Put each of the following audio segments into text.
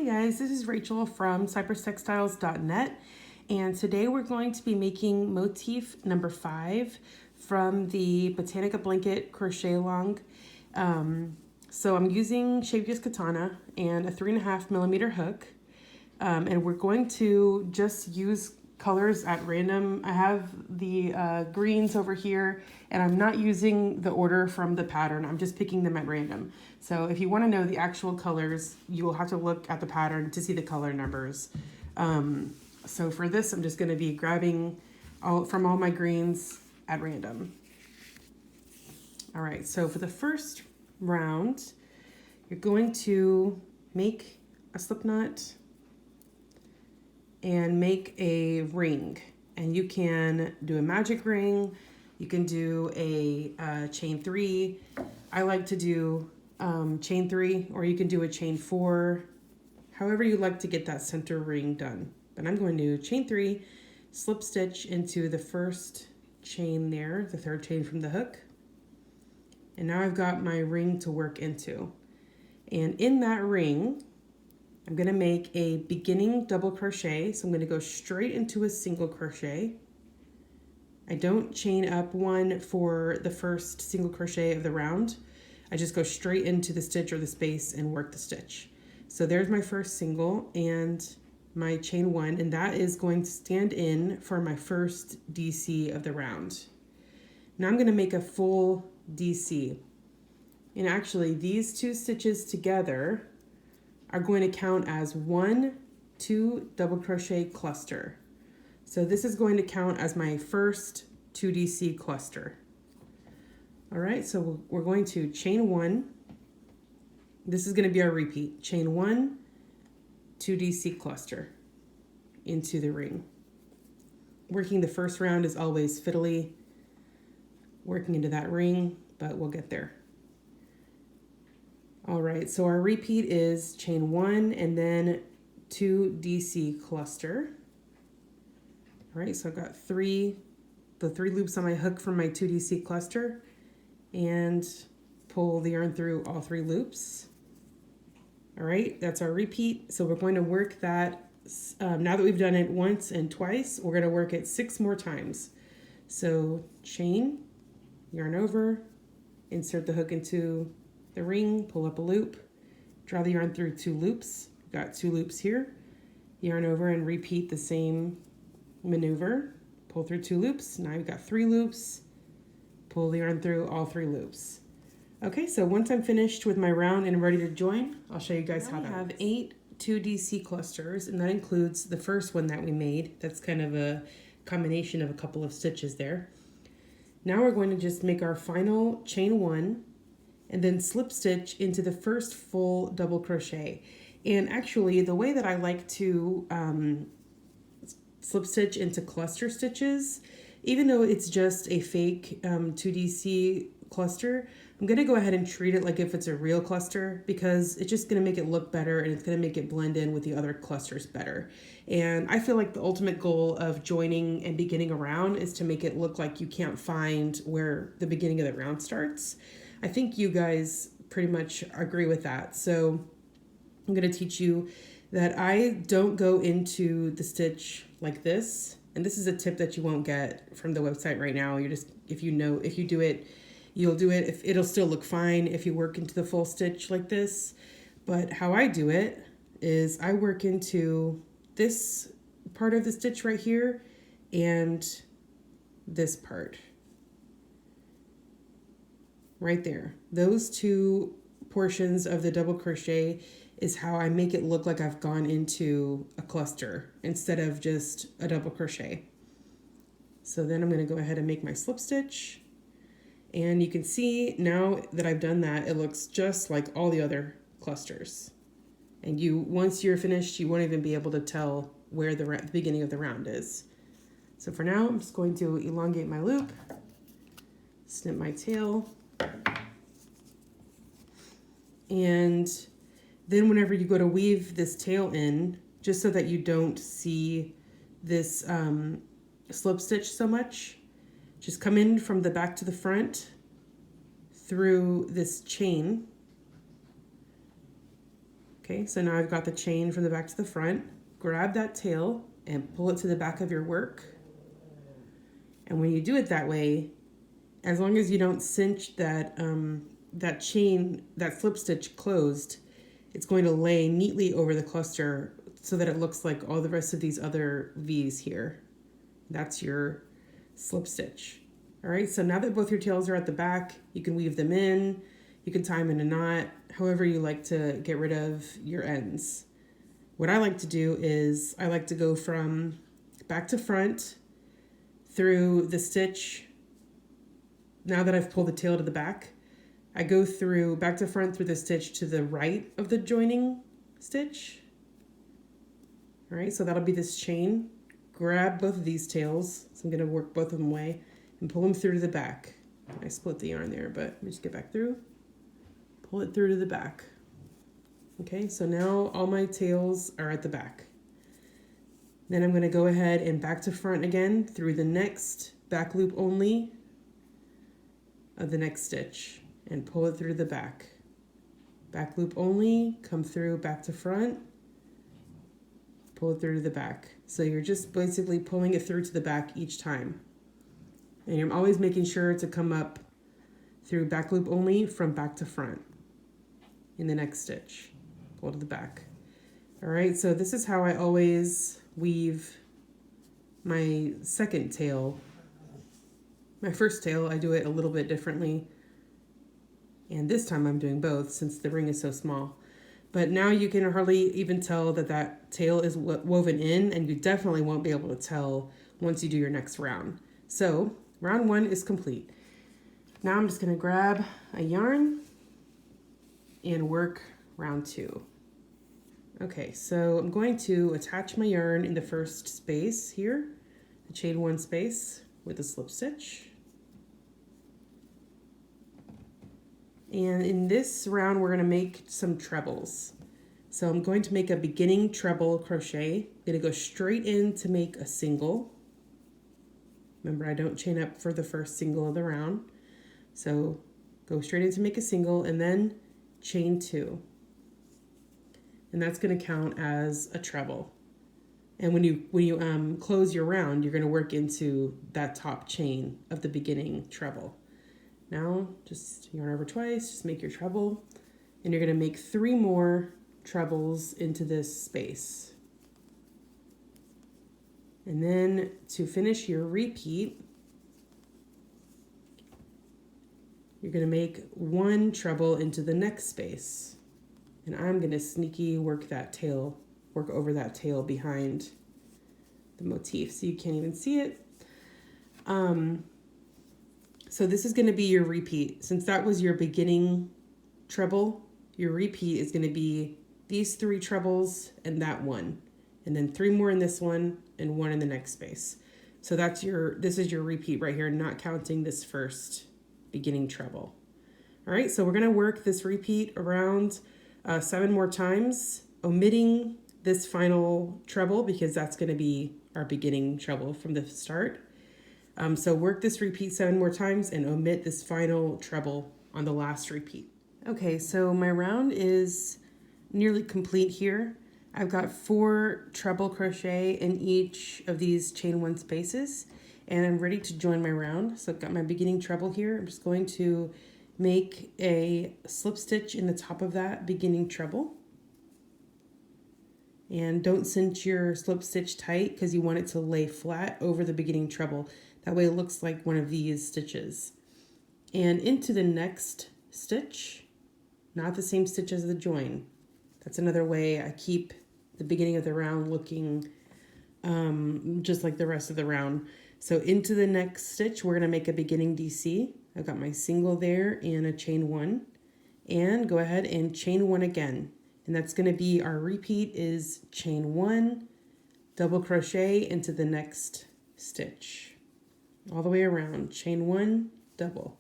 guys, this is Rachel from CypressTextiles.net, and today we're going to be making motif number 5 from the Botanica Blanket Crochet Along. So I'm using Scheepjes Catona and a 3.5mm hook, and we're going to just use colors at random. I have the greens over here, and I'm not using the order from the pattern. I'm just picking them at random. So if you want to know the actual colors, you will have to look at the pattern to see the color numbers. So for this, I'm just going to be grabbing from all my greens at random. All right, so for the first round, you're going to make a slip knot and make a ring, and you can do a magic ring, you can do a chain 3. I like to do chain 3, or you can do a chain 4, however you like to get that center ring done. But I'm going to chain 3, slip stitch into the first chain there, the third chain from the hook, and now I've got my ring to work into. And in that ring, I'm going to make a beginning double crochet. So I'm going to go straight into a single crochet. I don't chain up one for the first single crochet of the round. I just go straight into the stitch or the space and work the stitch. So there's my first single and my chain 1, and that is going to stand in for my first DC of the round. Now I'm going to make a full DC. And actually these two stitches together are going to count as 1, 2 double crochet cluster. So this is going to count as my first 2DC cluster. All right, so we're going to chain 1. This is going to be our repeat. Chain 1, 2DC cluster into the ring. Working the first round is always fiddly, working into that ring, but we'll get there. All right, so our repeat is chain 1 and then 2 DC cluster. All right, so I've got the 3 loops on my hook from my 2 DC cluster, and pull the yarn through all 3 loops. All right, that's our repeat. So we're going to work that, now that we've done it once and twice, we're gonna work it 6 more times. So chain, yarn over, insert the hook into the ring, pull up a loop, draw the yarn through 2 loops. We've got 2 loops here, yarn over and repeat the same maneuver, pull through 2 loops. Now we've got 3 loops, pull the yarn through all 3 loops. Okay, so once I'm finished with my round and ready to join, I'll show you guys how that works. I have 8 2DC clusters, and that includes the first one that we made. That's kind of a combination of a couple of stitches there. Now we're going to just make our final chain 1 and then slip stitch into the first full double crochet. And actually the way that I like to slip stitch into cluster stitches, even though it's just a fake 2DC cluster, I'm gonna go ahead and treat it like if it's a real cluster, because it's just gonna make it look better and it's gonna make it blend in with the other clusters better. And I feel like the ultimate goal of joining and beginning a round is to make it look like you can't find where the beginning of the round starts. I think you guys pretty much agree with that. So I'm going to teach you that I don't go into the stitch like this. And this is a tip that you won't get from the website right now. You're just, if you do it, you'll do it. If it'll still look fine if you work into the full stitch like this. But how I do it is I work into this part of the stitch right here and this part. Right there. Those 2 portions of the double crochet is how I make it look like I've gone into a cluster instead of just a double crochet. So then I'm going to go ahead and make my slip stitch. And you can see now that I've done that, it looks just like all the other clusters. And once you're finished, you won't even be able to tell where the beginning of the round is. So for now, I'm just going to elongate my loop, snip my tail, and then whenever you go to weave this tail in, just so that you don't see this slip stitch so much, just come in from the back to the front through this chain, Okay, so now I've got the chain from the back to the front. Grab that tail and pull it to the back of your work. And when you do it that way, as long as you don't cinch that, that chain, that slip stitch closed, it's going to lay neatly over the cluster so that it looks like all the rest of these other V's here. That's your slip stitch. All right, so now that both your tails are at the back, you can weave them in, you can tie them in a knot, however you like to get rid of your ends. What I like to do is I like to go from back to front through the stitch. Now that I've pulled the tail to the back, I go through back to front through the stitch to the right of the joining stitch. All right, so that'll be this chain. Grab both of these tails. So I'm gonna work both of them away and pull them through to the back. I split the yarn there, but let me just get back through. Pull it through to the back. Okay, so now all my tails are at the back. Then I'm gonna go ahead and back to front again through the next back loop only of the next stitch and pull it through the back. Back loop only, come through back to front, pull it through to the back. So you're just basically pulling it through to the back each time. And you're always making sure to come up through back loop only from back to front in the next stitch. Pull to the back. All right, so this is how I always weave my second tail. My first tail, I do it a little bit differently. And this time I'm doing both since the ring is so small. But now you can hardly even tell that that tail is woven in, and you definitely won't be able to tell once you do your next round. So round one is complete. Now I'm just gonna grab a yarn and work round two. Okay, so I'm going to attach my yarn in the first space here, the chain one space with a slip stitch. And in this round, we're gonna make some trebles. So I'm going to make a beginning treble crochet. I'm gonna go straight in to make a single. Remember, I don't chain up for the first single of the round. So go straight in to make a single and then chain two. And that's gonna count as a treble. And when you close your round, you're gonna work into that top chain of the beginning treble. Now, just yarn over twice, just make your treble, and you're gonna make 3 more trebles into this space. And then to finish your repeat, you're gonna make 1 treble into the next space. And I'm gonna sneaky work over that tail behind the motif so you can't even see it. So this is going to be your repeat. Since that was your beginning treble, your repeat is going to be these 3 trebles and that one, and then 3 more in this one and 1 in the next space. So this is your repeat right here, not counting this first beginning treble. All right, so we're going to work this repeat around 7 more times, omitting this final treble because that's going to be our beginning treble from the start. So work this repeat 7 more times and omit this final treble on the last repeat. Okay, so my round is nearly complete here. I've got 4 treble crochet in each of these chain 1 spaces, and I'm ready to join my round. So I've got my beginning treble here. I'm just going to make a slip stitch in the top of that beginning treble. And don't cinch your slip stitch tight because you want it to lay flat over the beginning treble. That way it looks like one of these stitches. And into the next stitch, not the same stitch as the join. That's another way I keep the beginning of the round looking just like the rest of the round. So into the next stitch, we're gonna make a beginning DC. I've got my single there and a chain 1. And go ahead and chain 1 again. And that's gonna be our repeat is chain 1, double crochet into the next stitch. All the way around, chain 1, double.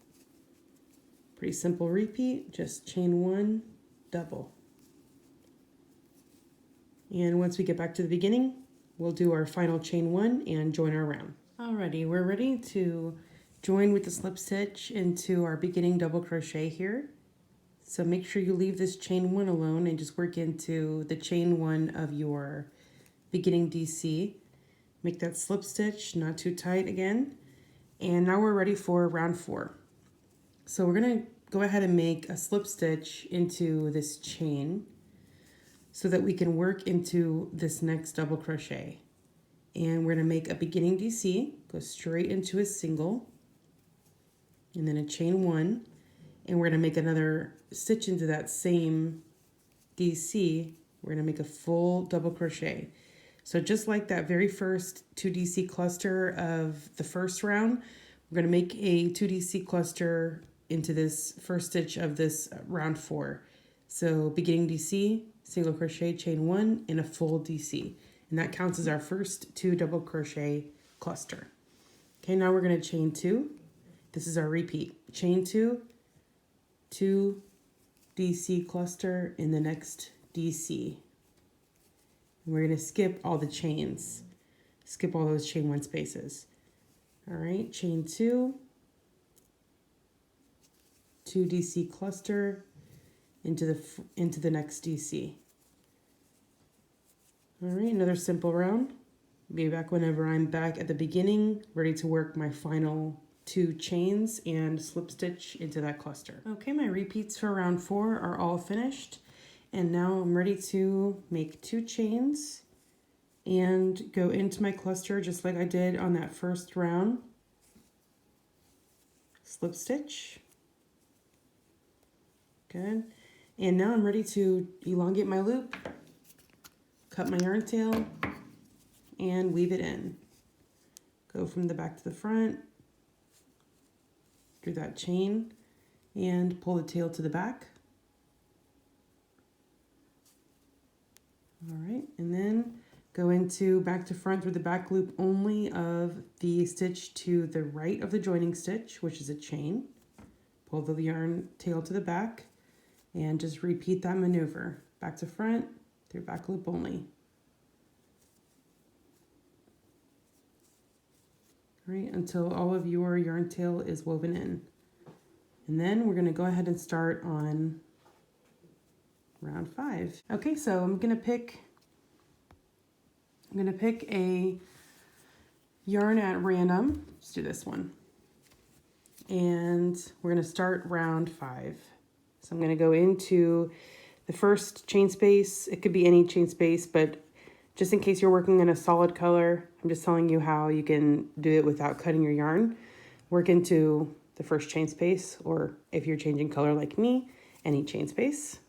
Pretty simple repeat, just chain 1, double. And once we get back to the beginning, we'll do our final chain 1 and join our round. Alrighty, we're ready to join with the slip stitch into our beginning double crochet here. So make sure you leave this chain 1 alone and just work into the chain 1 of your beginning DC. Make that slip stitch, not too tight again. And now we're ready for round 4. So we're gonna go ahead and make a slip stitch into this chain so that we can work into this next double crochet. And we're gonna make a beginning DC, go straight into a single, and then a chain 1, and we're gonna make another stitch into that same DC. We're gonna make a full double crochet. So just like that very first 2 DC cluster of the first round, we're gonna make a 2 DC cluster into this first stitch of this round 4. So beginning DC, single crochet, chain 1, and a full DC. And that counts as our first 2 double crochet cluster. Okay, now we're gonna chain 2. This is our repeat. Chain 2, 2 DC cluster in the next DC. And we're gonna skip all the chains. Skip all those chain 1 spaces. All right, chain 2, 2 DC cluster into the next DC. All right, another simple round. Be back whenever I'm back at the beginning, ready to work my final 2 chains and slip stitch into that cluster. Okay, my repeats for round 4 are all finished. And now I'm ready to make 2 chains and go into my cluster just like I did on that first round. Slip stitch. Good. And now I'm ready to elongate my loop, cut my yarn tail, and weave it in. Go from the back to the front, through that chain, and pull the tail to the back. All right, and then go into back to front through the back loop only of the stitch to the right of the joining stitch, which is a chain. Pull the yarn tail to the back and just repeat that maneuver. Back to front through back loop only. All right, until all of your yarn tail is woven in. And then we're gonna go ahead and start on round 5. Okay, so I'm gonna pick a yarn at random. Let's do this one. And we're gonna start round 5. So I'm gonna go into the first chain space. It could be any chain space, but just in case you're working in a solid color, I'm just telling you how you can do it without cutting your yarn. Work into the first chain space, or if you're changing color like me, any chain space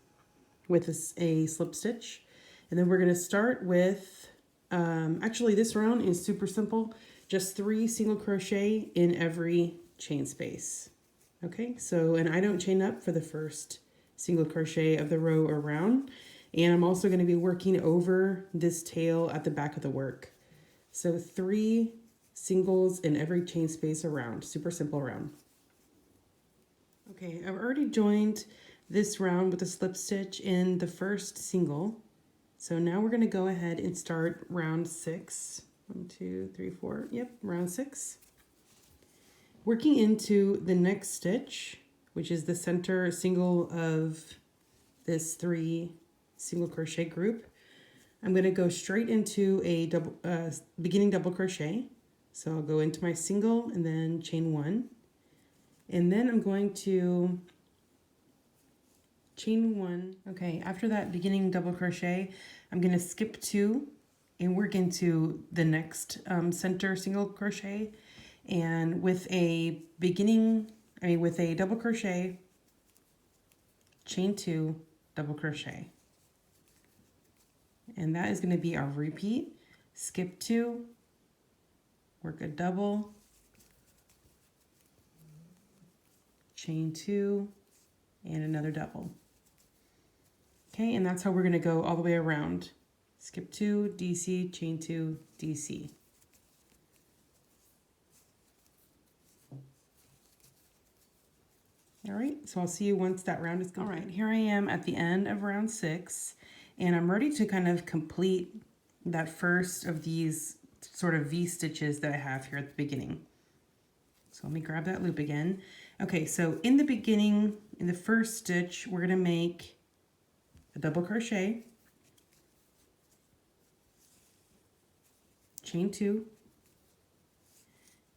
with a slip stitch. And then we're gonna start with, actually this round is super simple, just 3 single crochet in every chain space. Okay, so, and I don't chain up for the first single crochet of the row or round. And I'm also gonna be working over this tail at the back of the work. So 3 singles in every chain space around, super simple round. Okay, I've already joined this round with a slip stitch in the first single. So now we're gonna go ahead and start round 6. 1, 2, 3, 4, yep, round 6. Working into the next stitch, which is the center single of this 3 single crochet group. I'm gonna go straight into a beginning double crochet. So I'll go into my single and then chain 1. And then I'm going to chain 1. Okay, after that beginning double crochet, I'm gonna skip 2 and work into the next center single crochet. And with a double crochet, chain 2, double crochet. And that is gonna be our repeat. Skip 2, work a double, chain 2, and another double. Okay, and that's how we're gonna go all the way around. Skip 2, DC, chain 2, DC. All right, so I'll see you once that round is complete. All right, here I am at the end of round 6, and I'm ready to kind of complete that first of these sort of V stitches that I have here at the beginning. So let me grab that loop again. Okay, so in the beginning, in the first stitch, we're going to make a double crochet, chain 2,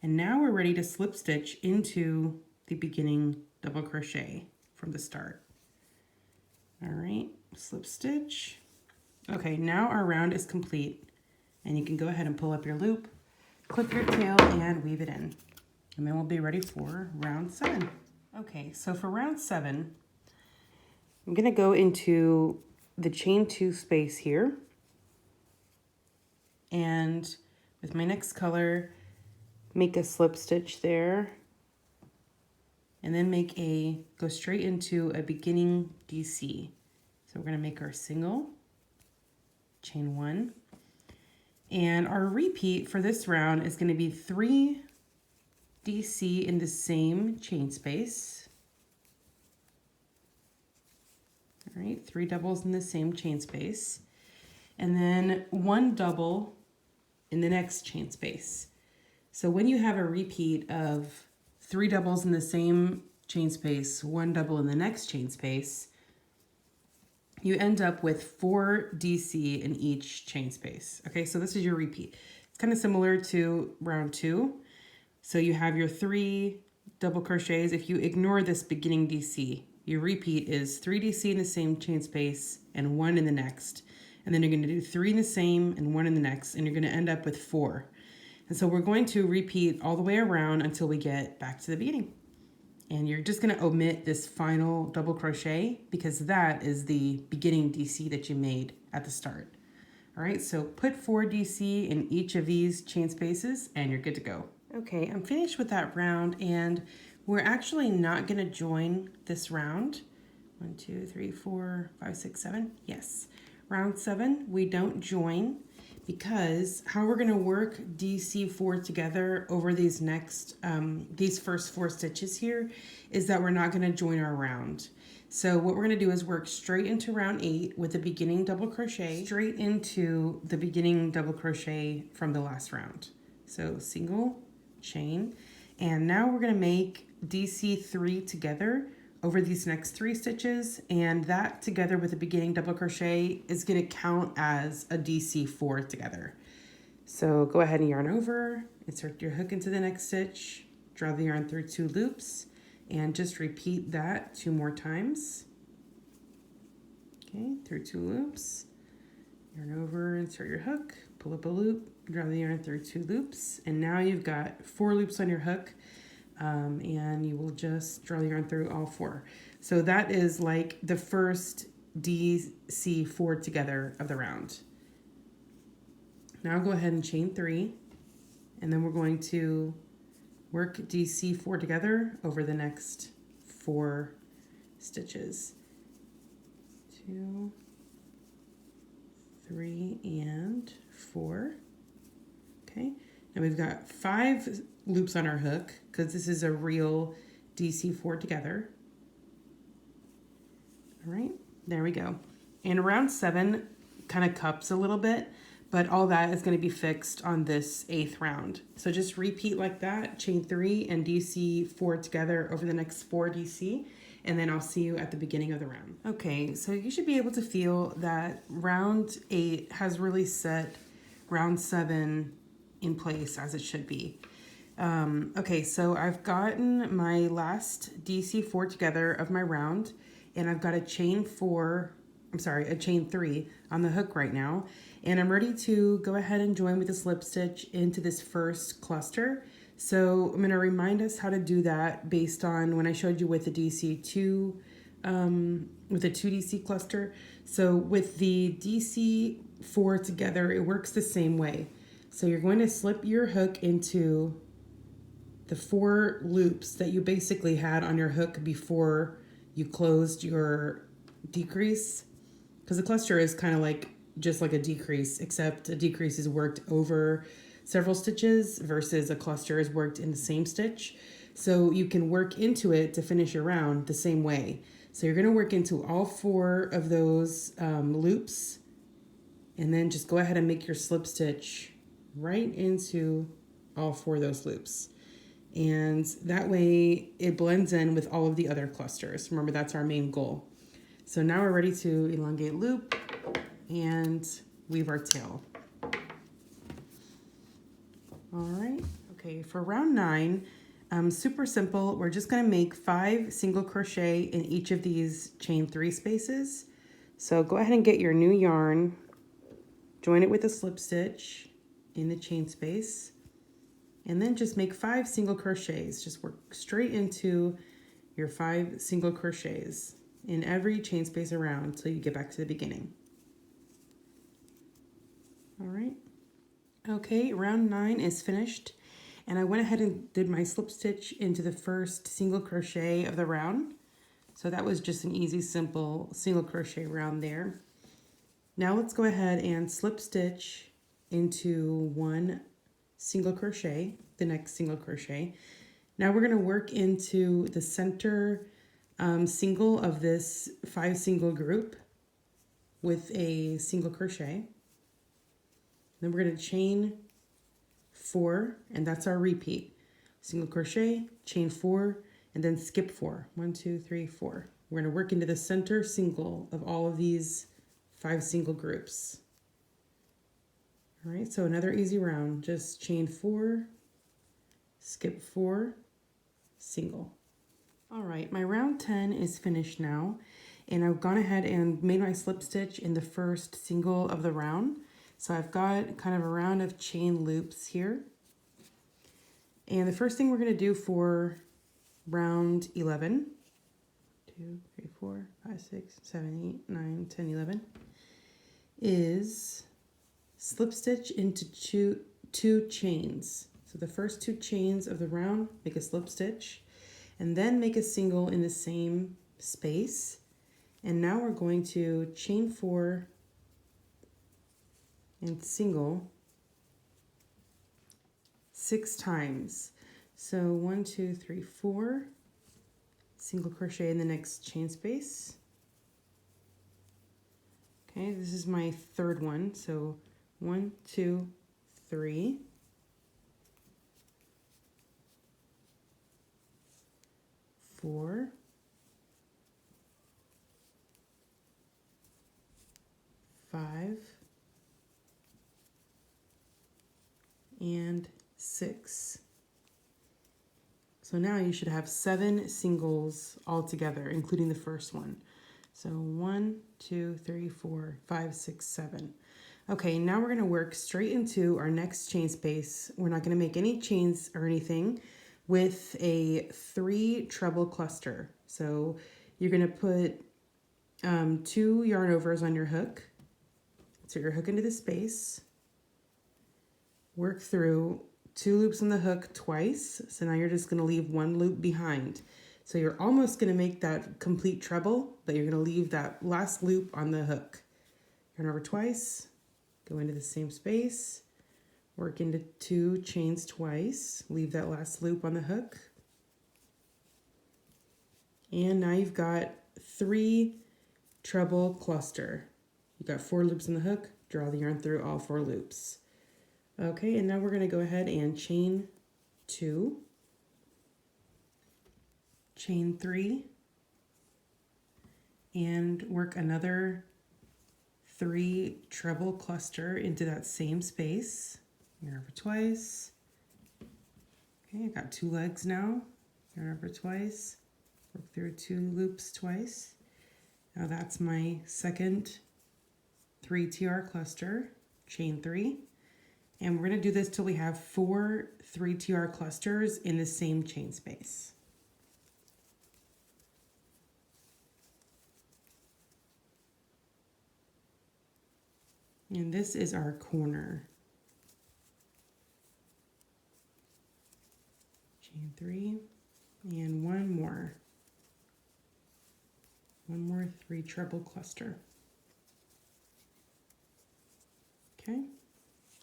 and now we're ready to slip stitch into the beginning double crochet from the start. All right, slip stitch. Okay, now our round is complete, and you can go ahead and pull up your loop, clip your tail, and weave it in. And then we'll be ready for round 7. Okay, so for round 7, I'm going to go into the chain 2 space here, and with my next color, make a slip stitch there, and then go straight into a beginning DC. So we're going to make our single, chain 1, and our repeat for this round is going to be 3 DC in the same chain space. All right, 3 doubles in the same chain space, and then 1 double in the next chain space. So when you have a repeat of 3 doubles in the same chain space, 1 double in the next chain space, you end up with 4 DC in each chain space. Okay, so this is your repeat. It's kind of similar to round 2. So you have your 3 double crochets. If you ignore this beginning DC, your repeat is 3 DC in the same chain space and 1 in the next. And then you're going to do 3 in the same and 1 in the next, and you're going to end up with 4. And so we're going to repeat all the way around until we get back to the beginning. And you're just going to omit this final double crochet because that is the beginning DC that you made at the start. All right, so put 4 DC in each of these chain spaces and you're good to go. Okay, I'm finished with that round, and we're actually not going to join this round. 1, 2, 3, 4, 5, 6, 7. Yes. Round 7, we don't join because how we're going to work DC4 together over these first 4 stitches here is that we're not going to join our round. So what we're going to do is work straight into round 8 with the beginning double crochet, straight into the beginning double crochet from the last round. So single, chain, and now we're going to make DC3 together over these next 3 stitches, and that together with the beginning double crochet is going to count as a DC4 together. So go ahead and yarn over, insert your hook into the next stitch, draw the yarn through 2 loops, and just repeat that 2 more times. Okay, through 2 loops, yarn over, insert your hook, pull up a loop, draw the yarn through 2 loops, and now you've got 4 loops on your hook. And you will just draw the yarn through all 4. So that is like the first DC4 together of the round. Now go ahead and chain 3, and then we're going to work DC4 together over the next 4 stitches. 2, 3, and 4. Okay, now we've got 5 loops on our hook because this is a real DC4 together. All right, there we go. And round 7 kind of cups a little bit, but all that is going to be fixed on this 8th round. So just repeat like that, chain 3 and DC4 together over the next 4 DC, and then I'll see you at the beginning of the round. Okay, so you should be able to feel that round 8 has really set round 7 in place as it should be. Okay, so I've gotten my last DC4 together of my round, and I've got a chain 3 on the hook right now, and I'm ready to go ahead and join with a slip stitch into this first cluster. So I'm going to remind us how to do that based on when I showed you with the DC2, with a 2 DC cluster. So with the DC4 together, it works the same way. So you're going to slip your hook into the 4 loops that you basically had on your hook before you closed your decrease, because the cluster is kind of like just like a decrease, except a decrease is worked over several stitches versus a cluster is worked in the same stitch. So you can work into it to finish your round the same way. So you're going to work into all 4 of those loops, and then just go ahead and make your slip stitch right into all 4 of those loops. And that way it blends in with all of the other clusters. Remember, that's our main goal. So now we're ready to elongate loop and weave our tail. All right, okay, for round 9, super simple. We're just gonna make 5 single crochet in each of these chain 3 spaces. So go ahead and get your new yarn, join it with a slip stitch in the chain space, and then just make 5 single crochets. Just work straight into your 5 single crochets in every chain space around until you get back to the beginning. All right. Okay, round 9 is finished, and I went ahead and did my slip stitch into the first single crochet of the round. So that was just an easy, simple single crochet round there. Now let's go ahead and slip stitch into 1 single crochet, the next single crochet. Now we're going to work into the center single of this 5 single group with a single crochet. Then we're going to chain 4, and that's our repeat. Single crochet, chain 4, and then skip 4. 1, 2, 3, 4. We're going to work into the center single of all of these 5 single groups. All right, so another easy round. Just chain 4, skip 4, single. All right, my round 10 is finished now, and I've gone ahead and made my slip stitch in the first single of the round. So I've got kind of a round of chain loops here. And the first thing we're going to do for round 11, 2, 3, 4, 5, 6, 7, 8, 9, 10, 11, is slip stitch into two chains. So the first 2 chains of the round, make a slip stitch, and then make a single in the same space. And now we're going to chain 4 and single 6 times. So 1, 2, 3, 4, single crochet in the next chain space. Okay, this is my third one. So 1, 2, 3. 4. 5. And 6. So now you should have 7 singles all together, including the first one. So 1, 2, 3, 4, 5, 6, 7. Okay, now we're going to work straight into our next chain space. We're not going to make any chains or anything with a 3 treble cluster. So you're going to put 2 yarn overs on your hook. So your hook into the space. Work through 2 loops on the hook twice. So now you're just going to leave 1 loop behind. So you're almost going to make that complete treble, but you're going to leave that last loop on the hook. Yarn over twice, go into the same space, work into 2 chains twice, leave that last loop on the hook. And now you've got 3 treble cluster. You've got 4 loops on the hook, draw the yarn through all 4 loops. Okay, and now we're going to go ahead and chain 2, chain 3, and work another 3 treble cluster into that same space. Yarn over twice. Okay, I got 2 legs now. Yarn over twice. Work through 2 loops twice. Now that's my second 3 TR cluster, chain 3. And we're going to do this till we have 4 3 TR clusters in the same chain space. And this is our corner. Chain 3 and 1 more. 1 more 3 treble cluster. Okay.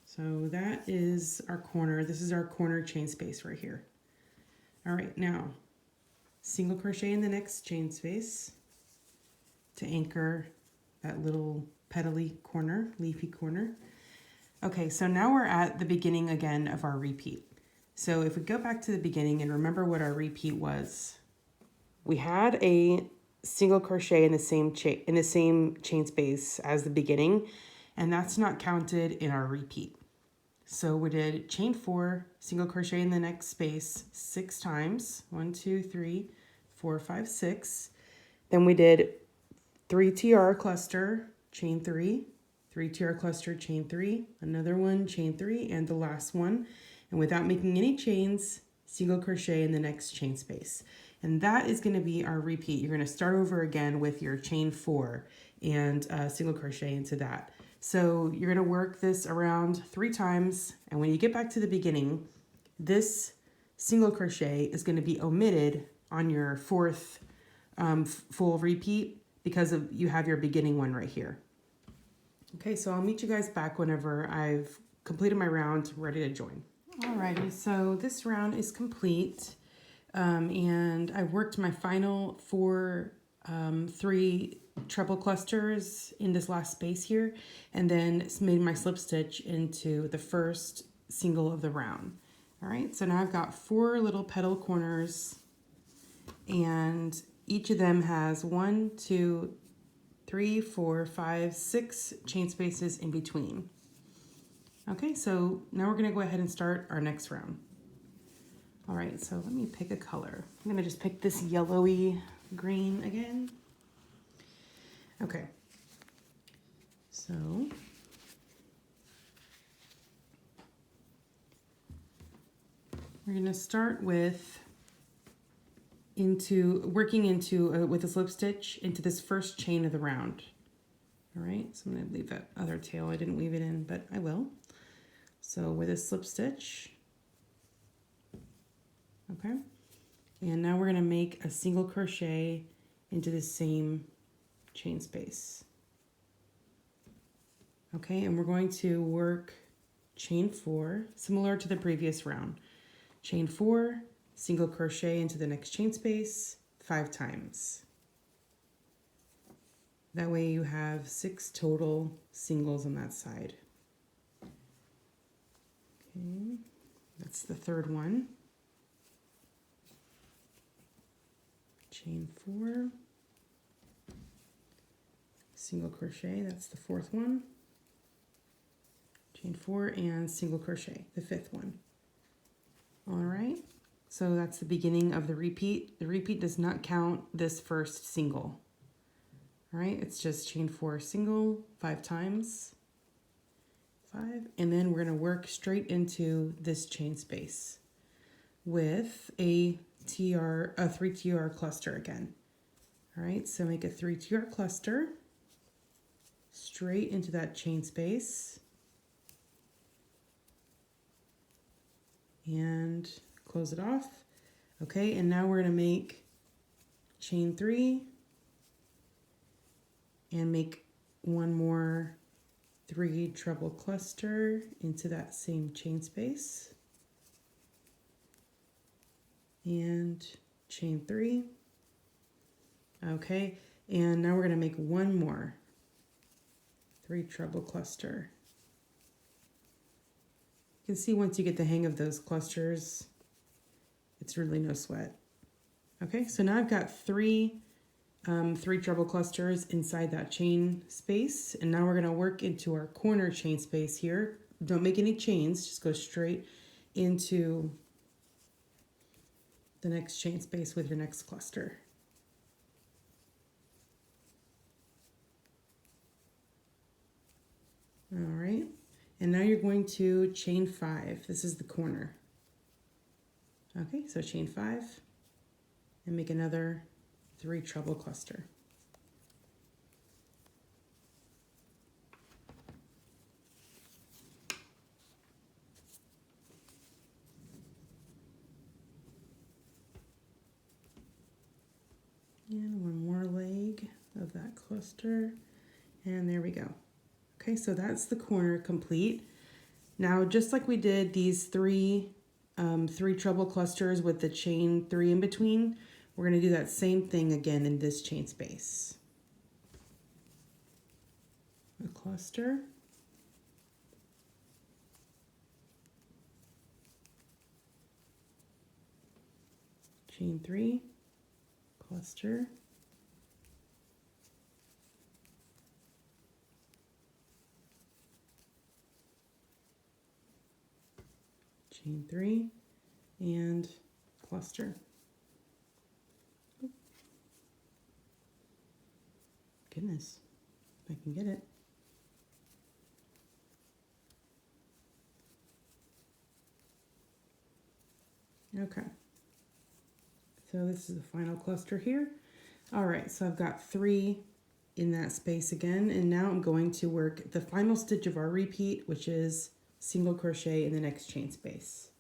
So that is our corner. This is our corner chain space right here. All right, now single crochet in the next chain space to anchor that little petally corner, leafy corner. Okay, so now we're at the beginning again of our repeat. So if we go back to the beginning and remember what our repeat was, we had a single crochet in the same chain space as the beginning, and that's not counted in our repeat. So we did chain 4, single crochet in the next space 6 times. 1, 2, 3, 4, 5, 6. Then we did 3 TR cluster, chain 3, 3 TR cluster, chain 3, another one, chain 3, and the last one. And without making any chains, single crochet in the next chain space. And that is going to be our repeat. You're going to start over again with your chain 4 and single crochet into that. So you're going to work this around 3 times, and when you get back to the beginning, this single crochet is going to be omitted on your 4th full repeat because of you have your beginning one right here. Okay, so I'll meet you guys back whenever I've completed my round, ready to join. Alrighty, so this round is complete, and I worked my final 3 treble clusters in this last space here, and then made my slip stitch into the first single of the round. All right, so now I've got 4 little petal corners, and each of them has 1, 2, 3, 4, 5, 6 chain spaces in between. Okay, so now we're gonna go ahead and start our next round. All right, so let me pick a color. I'm gonna just pick this yellowy green again. Okay, so we're gonna start with working into with a slip stitch into this first chain of the round. All right, so I'm gonna leave that other tail. I didn't weave it in, but I will. So with a slip stitch, okay, and now we're gonna make a single crochet into the same chain space. Okay, and we're going to work chain 4, similar to the previous round. Chain 4, single crochet into the next chain space 5 times. That way you have 6 total singles on that side. Okay, that's the 3rd one. Chain 4, single crochet, that's the 4th one. Chain 4 and single crochet, the 5th one. All right, so that's the beginning of the repeat. The repeat does not count this first single. All right, it's just chain 4 single 5 times, 5, and then we're gonna work straight into this chain space with a 3 TR cluster again. All right, so make a 3 TR cluster straight into that chain space and close it off. Okay, and now we're gonna make chain 3 and make one more 3 treble cluster into that same chain space and chain 3. Okay, and now we're gonna make one more 3 treble cluster. You can see once you get the hang of those clusters, it's really no sweat. Okay, so now I've got 3 treble clusters inside that chain space, and now we're gonna work into our corner chain space here. Don't make any chains, just go straight into the next chain space with your next cluster. All right, and now you're going to chain 5. This is the corner. Okay, so chain 5 and make another 3 treble cluster. And one more leg of that cluster, and there we go. Okay, so that's the corner complete. Now, just like we did these 3 treble clusters with the chain 3 in between, we're going to do that same thing again in this chain space. A cluster. chain 3, cluster, chain 3, and cluster. Goodness, if I can get it. Okay, so this is the final cluster here. All right, so I've got 3 in that space again, and now I'm going to work the final stitch of our repeat, which is single crochet in the next chain space.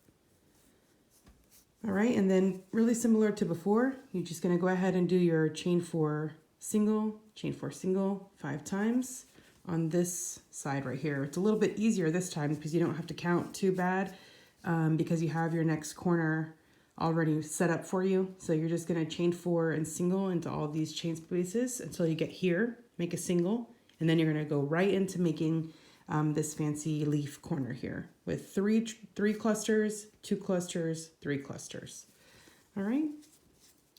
All right, and then really similar to before, you're just going to go ahead and do your chain 4 single, chain 4 single 5 times on this side right here. It's a little bit easier this time because you don't have to count too bad because you have your next corner already set up for you. So you're just going to chain 4 and single into all these chain spaces until you get here, make a single, and then you're going to go right into making this fancy leaf corner here with three clusters, 2 clusters, 3 clusters. All right,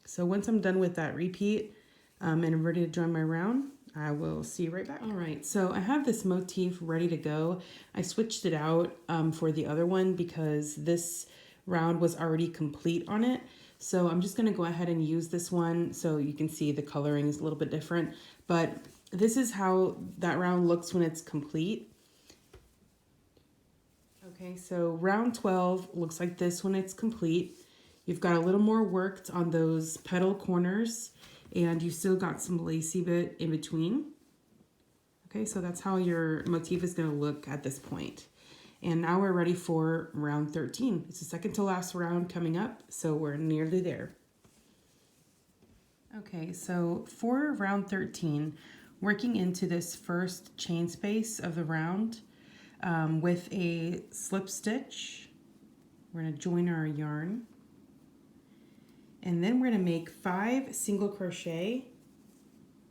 so once I'm done with that repeat and I'm ready to join my round, I will see you right back. All right, so I have this motif ready to go. I switched it out for the other one because this round was already complete on it. So I'm just gonna go ahead and use this one so you can see the coloring is a little bit different, but this is how that round looks when it's complete. Okay, so round 12 looks like this when it's complete. You've got a little more worked on those petal corners and you still got some lacy bit in between. Okay, so that's how your motif is gonna look at this point. And now we're ready for round 13. It's the second to last round coming up, so we're nearly there. Okay, so for round 13, working into this first chain space of the round with a slip stitch, we're gonna join our yarn. And then we're gonna make 5 single crochet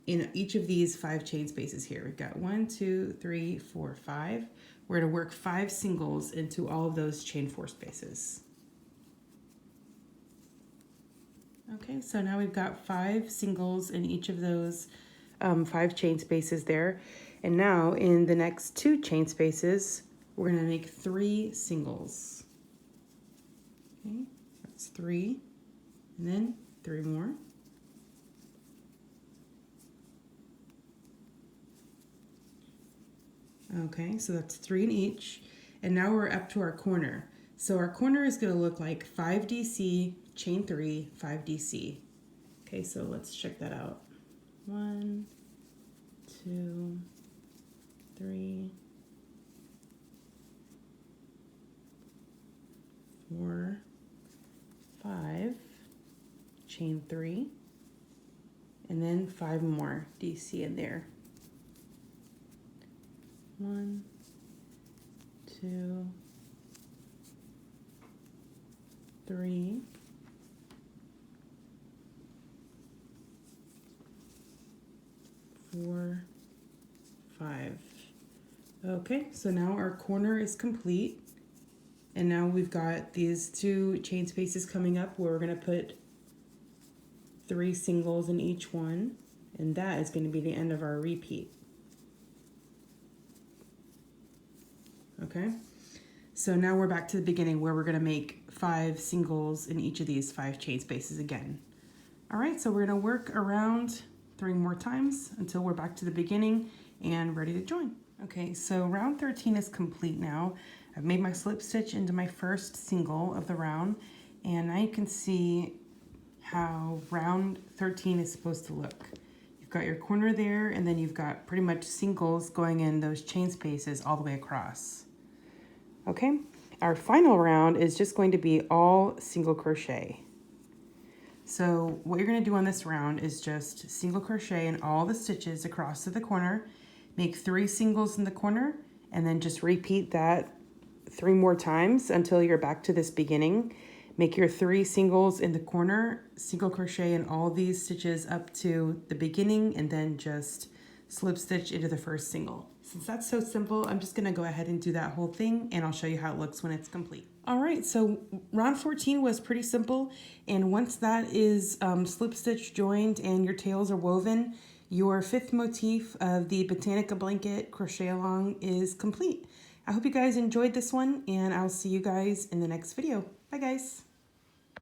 in each of these 5 chain spaces here. We've got 1, 2, 3, 4, 5. We're gonna work 5 singles into all of those chain 4 spaces. Okay, so now we've got 5 singles in each of those 5 chain spaces there. And now in the next 2 chain spaces, we're gonna make 3 singles. Okay, that's 3, and then 3 more. Okay, so that's 3 in each. And now we're up to our corner. So our corner is gonna look like 5 DC, chain 3, 5 DC. Okay, so let's check that out. 1, 2, 3, 4, 5, chain 3, and then 5 more DC in there. 1, 2, 3, 4, 5. Okay, so now our corner is complete. And now we've got these 2 chain spaces coming up where we're going to put 3 singles in each one. And that is going to be the end of our repeat. Okay, so now we're back to the beginning where we're going to make 5 singles in each of these 5 chain spaces again. All right, so we're going to work around 3 more times until we're back to the beginning and ready to join. Okay, so round 13 is complete now. I've made my slip stitch into my first single of the round, and now you can see how round 13 is supposed to look. You've got your corner there, and then you've got pretty much singles going in those chain spaces all the way across. Okay, our final round is just going to be all single crochet. So what you're going to do on this round is just single crochet in all the stitches across to the corner, make 3 singles in the corner, and then just repeat that 3 more times until you're back to this beginning. Make your 3 singles in the corner, single crochet in all these stitches up to the beginning, and then just slip stitch into the first single. since that's so simple, I'm just gonna go ahead and do that whole thing, and I'll show you how it looks when it's complete. All right, so round 14 was pretty simple, and once that is slip stitch joined and your tails are woven, your 5th motif of the Botanica Blanket crochet along is complete. I hope you guys enjoyed this one, and I'll see you guys in the next video. Bye guys.